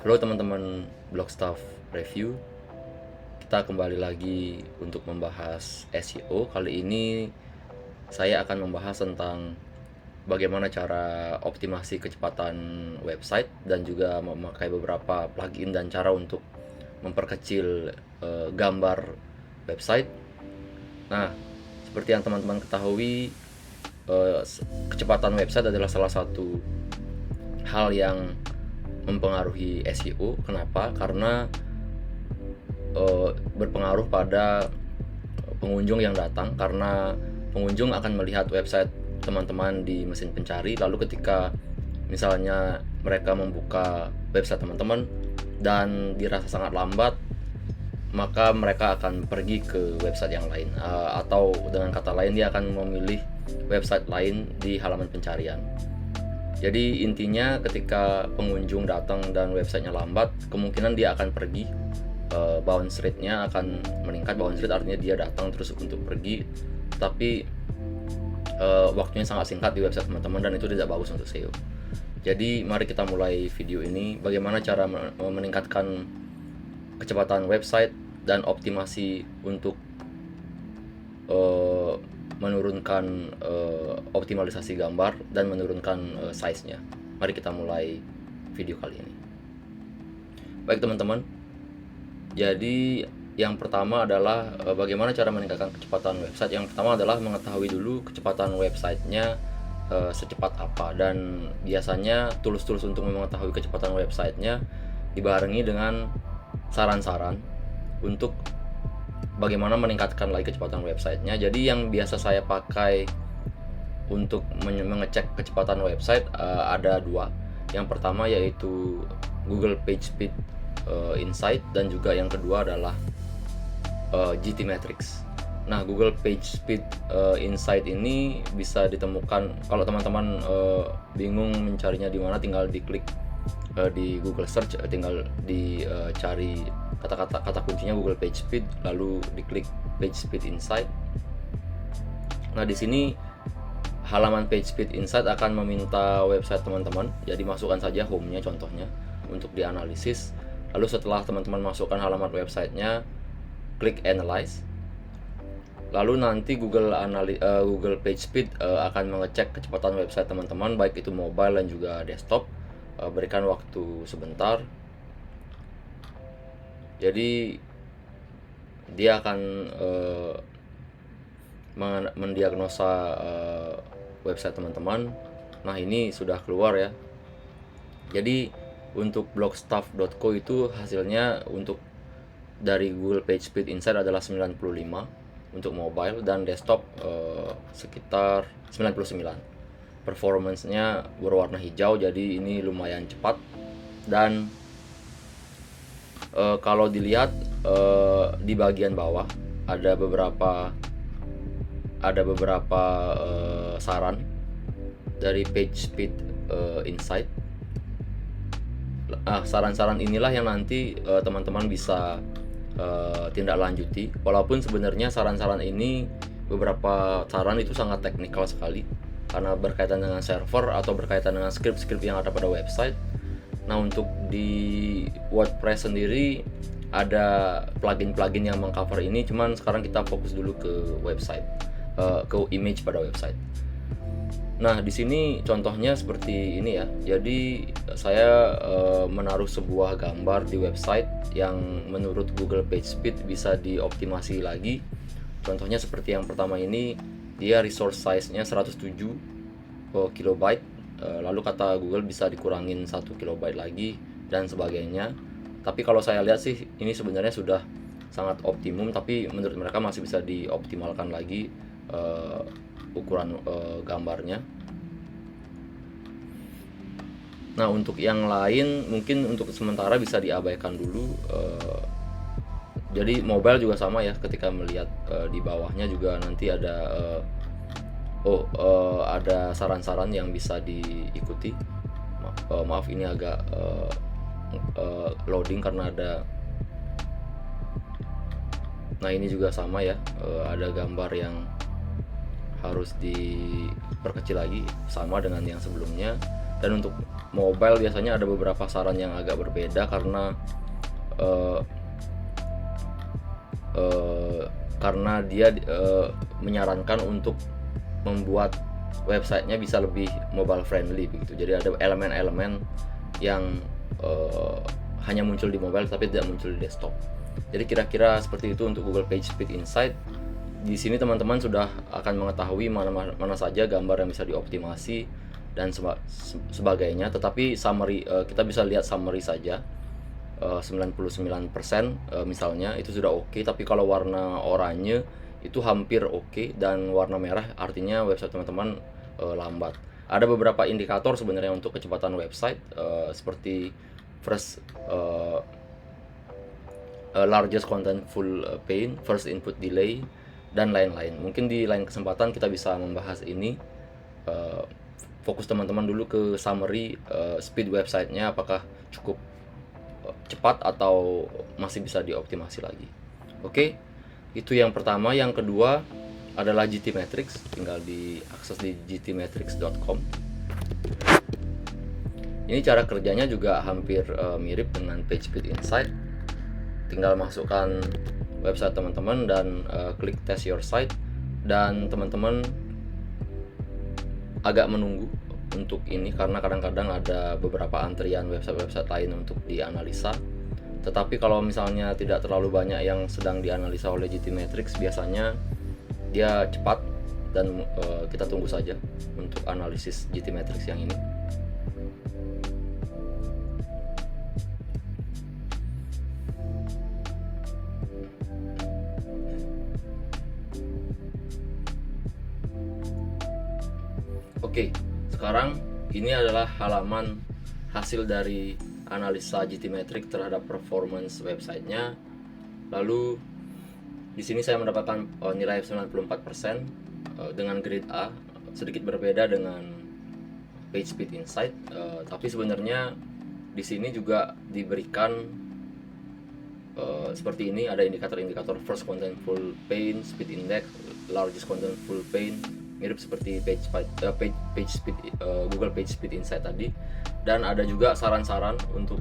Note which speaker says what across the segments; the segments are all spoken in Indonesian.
Speaker 1: Halo teman-teman Blogstaff Review, kita kembali lagi untuk membahas SEO. Kali ini saya akan membahas tentang bagaimana cara optimasi kecepatan website dan juga memakai beberapa plugin dan cara untuk memperkecil gambar website. Nah, seperti yang teman-teman ketahui, kecepatan website adalah salah satu hal yang mempengaruhi SEO. Kenapa? Karena berpengaruh pada pengunjung yang datang, karena pengunjung akan melihat website teman-teman di mesin pencari, lalu ketika misalnya mereka membuka website teman-teman dan dirasa sangat lambat, maka mereka akan pergi ke website yang lain, atau dengan kata lain dia akan memilih website lain di halaman pencarian. Jadi intinya ketika pengunjung datang dan websitenya lambat, kemungkinan dia akan pergi, bounce rate-nya akan meningkat. Bounce rate artinya dia datang terus untuk pergi, tapi waktunya sangat singkat di website teman-teman, dan itu tidak bagus untuk SEO. Jadi mari kita mulai video ini, bagaimana cara meningkatkan kecepatan website dan optimasi untuk menurunkan optimalisasi gambar dan menurunkan size-nya. Mari kita mulai video kali ini. Baik teman-teman, jadi yang pertama adalah bagaimana cara meningkatkan kecepatan website. Yang pertama adalah mengetahui dulu kecepatan websitenya secepat apa, dan biasanya tools-tools untuk mengetahui kecepatan websitenya dibarengi dengan saran-saran untuk bagaimana meningkatkan lagi kecepatan websitenya. Jadi yang biasa saya pakai untuk mengecek kecepatan website ada dua. Yang pertama yaitu Google PageSpeed Insight, dan juga yang kedua adalah GTmetrix. Nah, Google PageSpeed Insight ini bisa ditemukan kalau teman-teman bingung mencarinya di mana, tinggal diklik di Google Search, tinggal dicari kata kuncinya Google PageSpeed, lalu diklik PageSpeed Insight. Nah, di sini halaman PageSpeed Insight akan meminta website teman-teman, jadi masukkan saja home-nya contohnya untuk dianalisis. Lalu setelah teman-teman masukkan halaman websitenya, klik Analyze. Lalu nanti Google PageSpeed akan mengecek kecepatan website teman-teman, baik itu mobile dan juga desktop. Berikan waktu sebentar. Jadi dia akan mendiagnosa website teman-teman. Nah, ini sudah keluar ya. Jadi untuk blogstaff.co itu hasilnya untuk dari Google PageSpeed Insight adalah 95 untuk mobile, dan desktop sekitar 99. Performance-nya berwarna hijau, jadi ini lumayan cepat. Dan kalau dilihat di bagian bawah ada beberapa saran dari PageSpeed Insight. Saran-saran inilah yang nanti teman-teman bisa tindak lanjuti. Walaupun sebenarnya saran-saran ini, beberapa saran itu sangat teknikal sekali karena berkaitan dengan server atau berkaitan dengan script-script yang ada pada website. Nah, untuk di WordPress sendiri ada plugin-plugin yang mengcover ini, cuman sekarang kita fokus dulu ke website, ke image pada website. Nah, di sini contohnya seperti ini ya. Jadi saya menaruh sebuah gambar di website yang menurut Google PageSpeed bisa dioptimasi lagi. Contohnya seperti yang pertama ini, dia resource size-nya 107 kilobyte. Lalu kata Google bisa dikurangin 1 kilobyte lagi dan sebagainya. Tapi kalau saya lihat sih ini sebenarnya sudah sangat optimum, tapi menurut mereka masih bisa dioptimalkan lagi ukuran gambarnya. Nah, untuk yang lain mungkin untuk sementara bisa diabaikan dulu. Jadi mobile juga sama ya, ketika melihat di bawahnya juga nanti ada ada saran-saran yang bisa diikuti. Maaf ini agak loading karena ada. Nah, ini juga sama ya, ada gambar yang harus diperkecil lagi sama dengan yang sebelumnya. Dan untuk mobile biasanya ada beberapa saran yang agak berbeda karena dia menyarankan untuk membuat websitenya bisa lebih mobile friendly begitu. Jadi ada elemen-elemen yang hanya muncul di mobile tapi tidak muncul di desktop. Jadi kira-kira seperti itu untuk Google PageSpeed Insight. Di sini teman-teman sudah akan mengetahui mana saja gambar yang bisa dioptimasi dan sebagainya. Tetapi summary, kita bisa lihat summary saja. 99% misalnya itu sudah oke, tapi kalau warna oranye itu hampir oke, dan warna merah artinya website teman-teman lambat. Ada beberapa indikator sebenarnya untuk kecepatan website, seperti first largest contentful pane, first input delay, dan lain-lain. Mungkin di lain kesempatan kita bisa membahas ini. Fokus teman-teman dulu ke summary speed websitenya, apakah cukup cepat atau masih bisa dioptimasi lagi. Oke, itu yang pertama. Yang kedua adalah GTmetrix. Tinggal diakses di gtmetrix.com. Ini cara kerjanya juga hampir mirip dengan PageSpeed Insight. Tinggal masukkan website teman-teman dan klik test your site, dan teman-teman agak menunggu untuk ini karena kadang-kadang ada beberapa antrian website-website lain untuk dianalisa. Tetapi kalau misalnya tidak terlalu banyak yang sedang dianalisa oleh GTmetrix, biasanya dia cepat, dan kita tunggu saja untuk analisis GTmetrix yang ini. Oke, sekarang ini adalah halaman hasil dari analisa GTmetrix terhadap performance websitenya. Lalu di sini saya mendapatkan nilai 94% dengan grade A, sedikit berbeda dengan PageSpeed Insight. Tapi sebenarnya di sini juga diberikan seperti ini, ada indikator-indikator first contentful pane, speed index, largest contentful pane, mirip seperti PageSpeed, Google PageSpeed Insight tadi. Dan ada juga saran-saran untuk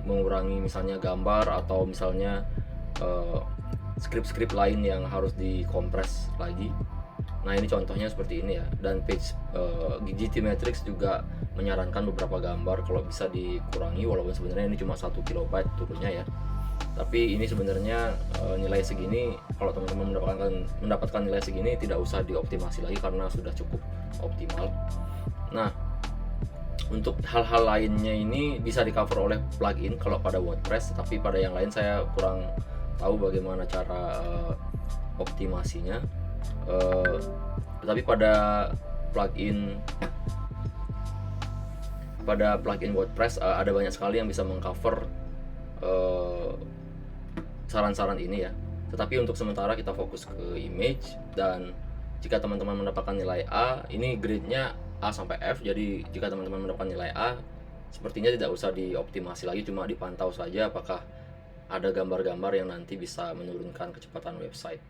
Speaker 1: mengurangi misalnya gambar atau misalnya script lain yang harus dikompres lagi. Nah, ini contohnya seperti ini ya. Dan GTmetrix juga menyarankan beberapa gambar kalau bisa dikurangi, walaupun sebenarnya ini cuma 1 kilobyte turunnya ya. Tapi ini sebenarnya nilai segini, kalau teman-teman mendapatkan nilai segini, tidak usah dioptimasi lagi karena sudah cukup optimal. Nah, untuk hal-hal lainnya ini bisa di cover oleh plugin kalau pada WordPress, tapi pada yang lain saya kurang tahu bagaimana cara optimasinya. Tapi pada plugin WordPress ada banyak sekali yang bisa mengcover saran-saran ini ya. Tetapi untuk sementara kita fokus ke image, dan jika teman-teman mendapatkan nilai A, ini grade-nya A sampai F. Jadi jika teman-teman mendapatkan nilai A, sepertinya tidak usah dioptimasi lagi, cuma dipantau saja apakah ada gambar-gambar yang nanti bisa menurunkan kecepatan website.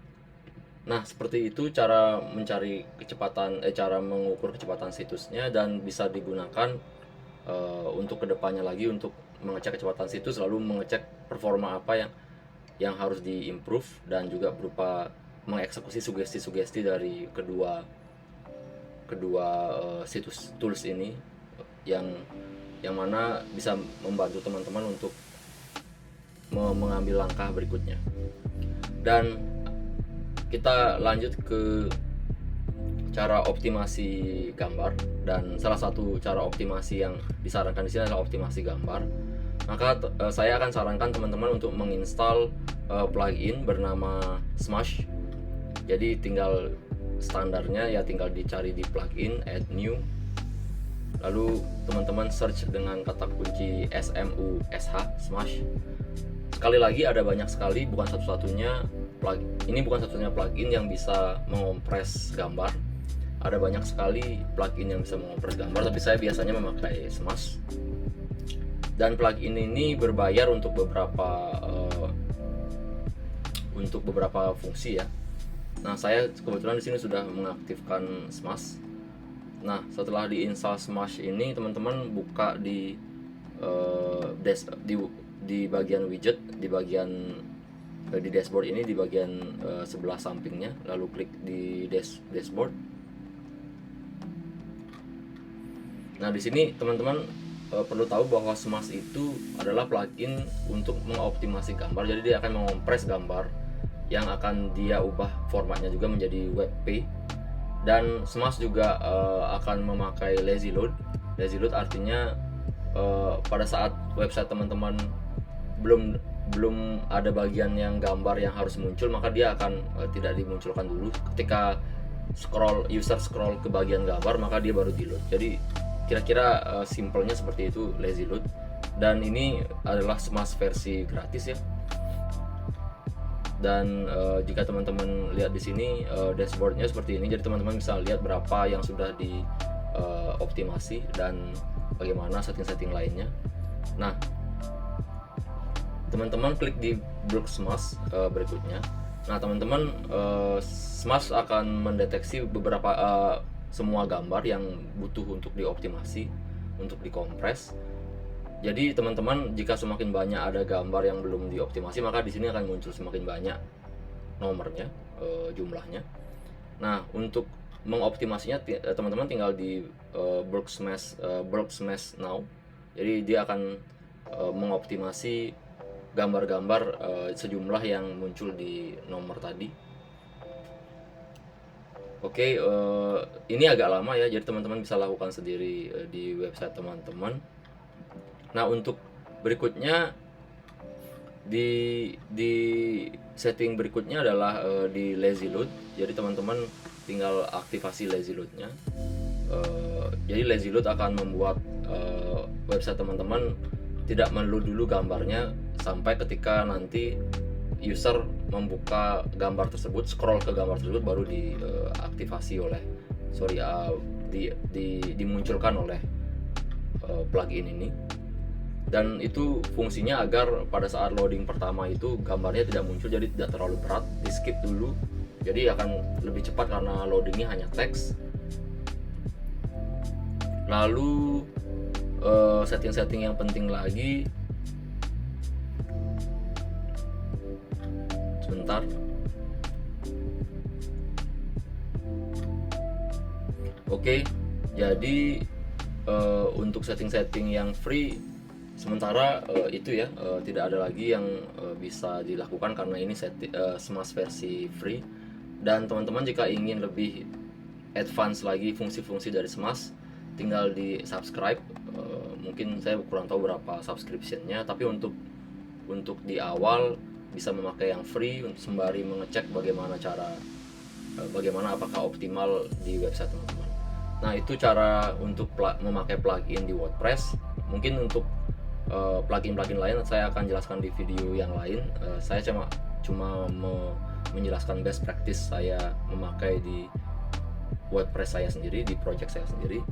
Speaker 1: Nah, seperti itu cara mencari kecepatan, cara mengukur kecepatan situsnya, dan bisa digunakan untuk kedepannya lagi untuk mengecek kecepatan situs, lalu mengecek performa apa yang harus diimprove, dan juga berupa mengeksekusi sugesti-sugesti dari kedua situs tools ini yang mana bisa membantu teman-teman untuk mengambil langkah berikutnya. Dan kita lanjut ke cara optimasi gambar, dan salah satu cara optimasi yang disarankan di sini adalah optimasi gambar. Maka saya akan sarankan teman-teman untuk menginstal plugin bernama Smash. Jadi tinggal standarnya ya, tinggal dicari di plugin, add new, lalu teman-teman search dengan kata kunci Smash. Sekali lagi, ada banyak sekali, bukan satu-satunya plugin. Ini bukan satu-satunya plugin yang bisa mengompres gambar. Ada banyak sekali plugin yang bisa mengompres gambar, tapi saya biasanya memakai Smash. Dan plugin ini berbayar untuk beberapa fungsi ya. Nah, saya kebetulan di sini sudah mengaktifkan Smash. Nah, setelah diinstal Smash ini, teman-teman buka di di bagian widget, di bagian di dashboard ini, di bagian sebelah sampingnya, lalu klik di dashboard. Nah, di sini teman-teman perlu tahu bahwa Smash itu adalah plugin untuk mengoptimasi gambar. Jadi dia akan mengompres gambar yang akan dia ubah formatnya juga menjadi WebP. Dan Smash juga akan memakai lazy load. Lazy load artinya pada saat website teman-teman belum ada bagian yang gambar yang harus muncul, maka dia akan tidak dimunculkan dulu. Ketika user scroll ke bagian gambar, maka dia baru di load. Jadi kira-kira simpelnya seperti itu lazy load. Dan ini adalah Smash versi gratis ya. Dan jika teman-teman lihat di sini dashboardnya seperti ini, jadi teman-teman bisa lihat berapa yang sudah dioptimasi dan bagaimana setting-setting lainnya. Nah, teman-teman klik di blok Smash berikutnya. Nah, teman-teman, Smash akan mendeteksi beberapa semua gambar yang butuh untuk dioptimasi, untuk dikompres. Jadi teman-teman, jika semakin banyak ada gambar yang belum dioptimasi, maka di sini akan muncul semakin banyak nomornya, jumlahnya. Nah, untuk mengoptimasinya teman-teman tinggal di bulk smash now. Jadi dia akan mengoptimasi gambar-gambar sejumlah yang muncul di nomor tadi. Oke, ini agak lama ya, jadi teman-teman bisa lakukan sendiri di website teman-teman. Nah, untuk berikutnya di setting berikutnya adalah di lazy load. Jadi teman-teman tinggal aktifasi lazy loadnya. Jadi lazy load akan membuat website teman-teman tidak meload dulu gambarnya sampai ketika nanti user membuka gambar tersebut, scroll ke gambar tersebut, baru diaktifasi oleh dimunculkan oleh plugin ini. Dan itu fungsinya agar pada saat loading pertama itu gambarnya tidak muncul, jadi tidak terlalu berat, di skip dulu, jadi akan lebih cepat karena loadingnya hanya teks. Lalu setting-setting yang penting lagi, sebentar. Oke, jadi untuk setting-setting yang free sementara itu ya, tidak ada lagi yang bisa dilakukan karena ini Smash versi free. Dan teman-teman jika ingin lebih advance lagi fungsi-fungsi dari Smash, tinggal di subscribe. Mungkin saya kurang tahu berapa subscriptionnya, tapi untuk di awal bisa memakai yang free sembari mengecek bagaimana apakah optimal di website teman-teman. Nah, itu cara untuk memakai plugin di WordPress. Mungkin untuk plugin-plugin lain saya akan jelaskan di video yang lain. Saya cuma menjelaskan best practice saya memakai di WordPress saya sendiri, di project saya sendiri.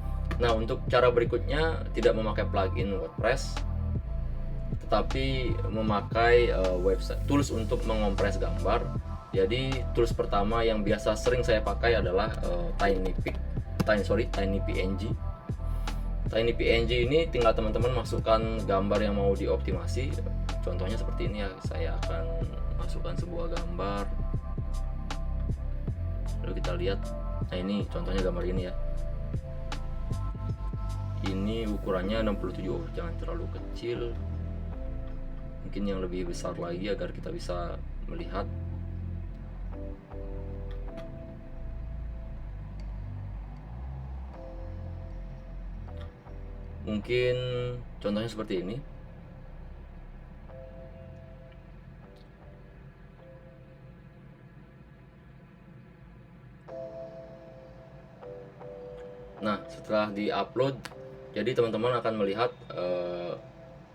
Speaker 1: Nah, untuk cara berikutnya tidak memakai plugin WordPress, tetapi memakai website tools untuk mengompres gambar. Jadi tools pertama yang biasa sering saya pakai adalah TinyPNG. TinyPNG ini tinggal teman-teman masukkan gambar yang mau dioptimasi. Contohnya seperti ini ya, saya akan masukkan sebuah gambar, lalu kita lihat. Nah, ini contohnya gambar ini ya, ini ukurannya 67. Jangan terlalu kecil, mungkin yang lebih besar lagi agar kita bisa melihat. Mungkin contohnya seperti ini. Nah, setelah di-upload, jadi teman-teman akan melihat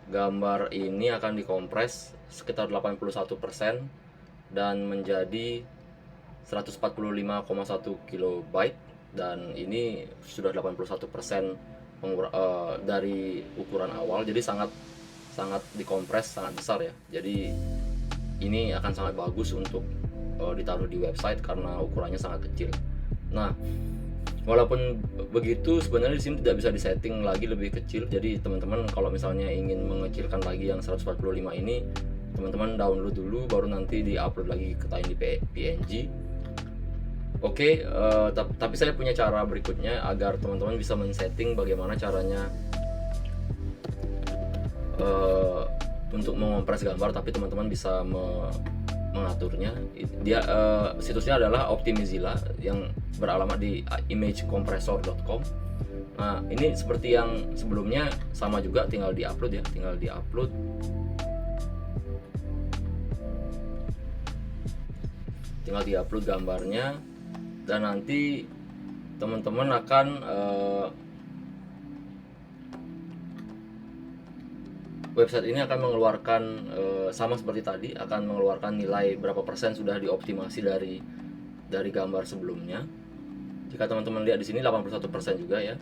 Speaker 1: gambar ini akan dikompres sekitar 81% dan menjadi 145,1 kilobyte, dan ini sudah 81% dari ukuran awal, jadi sangat dikompres, sangat besar ya. Jadi ini akan sangat bagus untuk ditaruh di website karena ukurannya sangat kecil. Nah, Walaupun begitu sebenarnya di sini tidak bisa disetting lagi lebih kecil. Jadi teman-teman kalau misalnya ingin mengecilkan lagi yang 145 ini, teman-teman download dulu baru nanti di-upload lagi ke Tiny PNG. Oke, tapi saya punya cara berikutnya agar teman-teman bisa men-setting bagaimana caranya untuk mengompres gambar tapi teman-teman bisa mengaturnya. Dia situsnya adalah Optimizilla yang beralamat di imagecompressor.com. Nah, ini seperti yang sebelumnya sama juga, tinggal di-upload ya, tinggal di-upload. Tinggal di-upload gambarnya dan nanti teman-teman akan website ini akan mengeluarkan sama seperti tadi, akan mengeluarkan nilai berapa persen sudah dioptimasi dari gambar sebelumnya. Jika teman-teman lihat di sini 81% juga ya.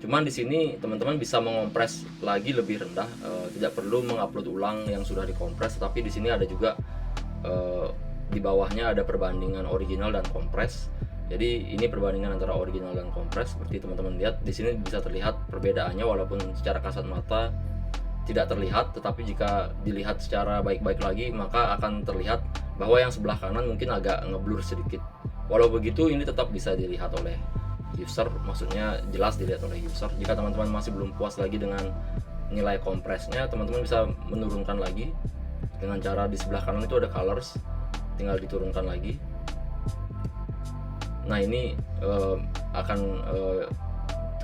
Speaker 1: Cuman di sini teman-teman bisa mengompres lagi lebih rendah, tidak perlu mengupload ulang yang sudah dikompres, tapi di sini ada juga di bawahnya ada perbandingan original dan kompres. Jadi ini perbandingan antara original dan kompres. Seperti teman-teman lihat di sini bisa terlihat perbedaannya, walaupun secara kasat mata tidak terlihat, tetapi jika dilihat secara baik-baik lagi maka akan terlihat bahwa yang sebelah kanan mungkin agak ngeblur sedikit. Walau begitu ini tetap bisa dilihat oleh user, maksudnya jelas dilihat oleh user. Jika teman-teman masih belum puas lagi dengan nilai kompresnya, teman-teman bisa menurunkan lagi dengan cara di sebelah kanan itu ada colors, tinggal diturunkan lagi. Nah ini akan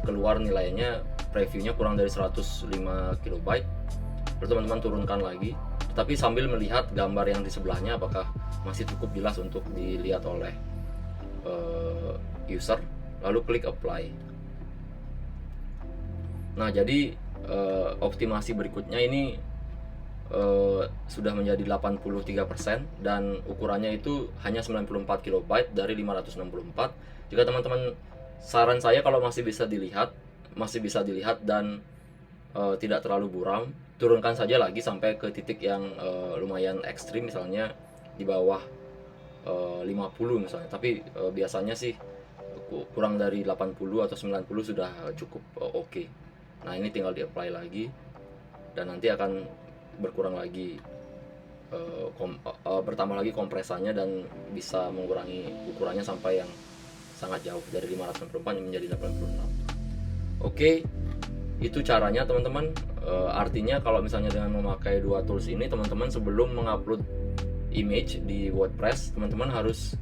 Speaker 1: keluar nilainya, previewnya kurang dari 105 KB. Lalu teman-teman turunkan lagi, tetapi sambil melihat gambar yang di sebelahnya apakah masih cukup jelas untuk dilihat oleh user. Lalu klik apply. Nah jadi optimasi berikutnya ini sudah menjadi 83% dan ukurannya itu hanya 94 KB dari 564. Jika teman-teman, saran saya kalau masih bisa dilihat dan tidak terlalu buram, turunkan saja lagi sampai ke titik yang lumayan ekstrim, misalnya di bawah 50 misalnya. Tapi biasanya sih kurang dari 80 atau 90 sudah cukup oke. Nah ini tinggal di apply lagi dan nanti akan berkurang lagi, bertambah lagi kompresanya dan bisa mengurangi ukurannya sampai yang sangat jauh dari 564 menjadi 86. Oke, itu caranya teman-teman. Artinya kalau misalnya dengan memakai dua tools ini, teman-teman sebelum mengupload image di WordPress, teman-teman harus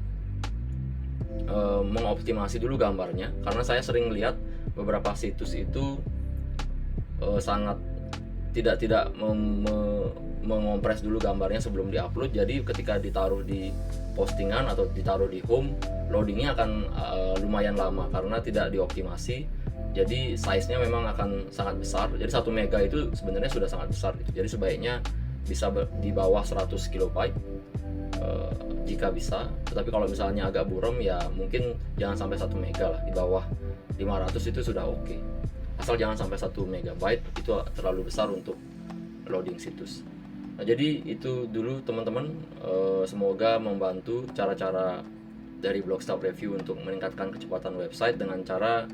Speaker 1: mengoptimasi dulu gambarnya, karena saya sering lihat beberapa situs itu sangat tidak mengompres dulu gambarnya sebelum diupload. Jadi ketika ditaruh di postingan atau ditaruh di home, loadingnya akan lumayan lama karena tidak dioptimasi. Jadi size-nya memang akan sangat besar. Jadi 1 mega itu sebenarnya sudah sangat besar gitu. Jadi sebaiknya bisa di bawah 100 KB jika bisa. Tetapi kalau misalnya agak buram ya mungkin jangan sampai 1 mega lah, di bawah 500 itu sudah oke. Asal jangan sampai 1 megabyte, itu terlalu besar untuk loading situs. Nah jadi itu dulu teman-teman, semoga membantu cara-cara dari Blogstop Review untuk meningkatkan kecepatan website dengan cara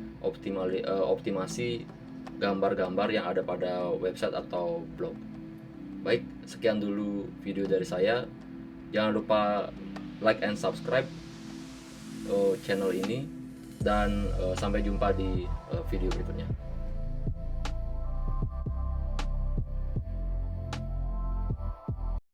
Speaker 1: optimasi gambar-gambar yang ada pada website atau blog. Baik, sekian dulu video dari saya. Jangan lupa like and subscribe channel ini dan sampai jumpa di video berikutnya.